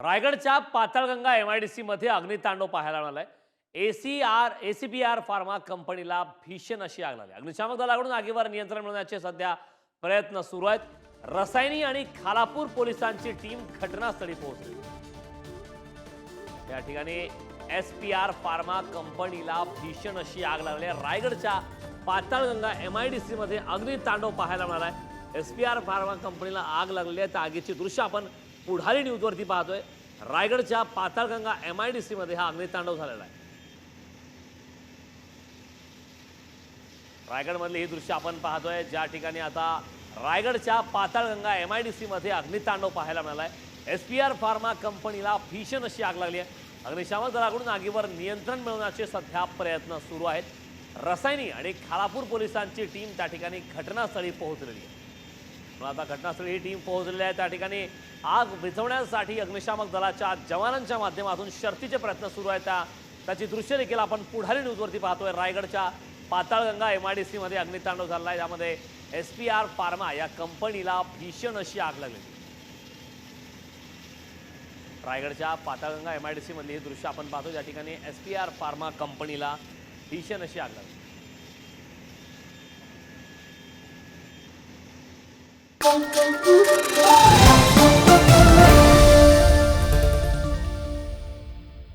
रायगडच्या पाताळगंगा एमआयडीसी मध्ये अग्नितांडव पाहायला मिळालाय। एसीपीआर फार्मा कंपनीला भीषण अशी आग लागली। अग्निशामक दलाकडून आगीवर नियंत्रण मिळवण्याचे सध्या प्रयत्न सुरू आहेत। रसायनी आणि खालापूर पोलिसांची टीम घटनास्थळी पोहोचली। या ठिकाणी एसपीआर फार्मा कंपनीला भीषण अशी आग लागली आहे। रायगडच्या पाताळगंगा एमआयडीसी मध्ये अग्नितांडव पाहायला मिळालाय। एसपीआर फार्मा कंपनीला आग लागली आहे। त्या आगीची दृश्य आपण पुढारी न्यूजवरती पाहतोय। रायगडच्या पाताळगंगा एमआयडीसी मध्ये हा अग्नितांडव झालेला आहे। रायगडमधली ही दृश्य आपण पाहतोय, ज्या ठिकाणी आता रायगडच्या पाताळगंगा एमआयडीसी मध्ये अग्नितांडव पाहायला मिळालाय। एसपीआर फार्मा कंपनीला भीषण अशी आग लागली आहे। अग्निशामक दलाकडून आगीवर नियंत्रण मिळवण्याचे सध्या प्रयत्न सुरू आहेत। रसायनी आणि खालापूर पोलिसांची टीम त्या ठिकाणी घटनास्थळी पोहोचलेली आहे। आता घटनास्थळी ही टीम पोहोचलेली आहे। त्या ठिकाणी आग विझवण्यासाठी अग्निशामक दलाच्या जवानांच्या माध्यमातून शर्थीचे प्रयत्न सुरू आहेत। त्याची दृश्य देखील आपण पुढारी न्यूजवरती पाहतोय। रायगडच्या पाताळगंगा एमआयडीसी मध्ये अग्नितांडव झाला आहे। यामध्ये एसपीआर फार्मा या कंपनीला भीषण अशी आग लागली। रायगडच्या पाताळगंगा एमआयडीसी मधली ही दृश्य आपण पाहतो, ज्या ठिकाणी एसपीआर फार्मा कंपनीला भीषण अशी आग लागली।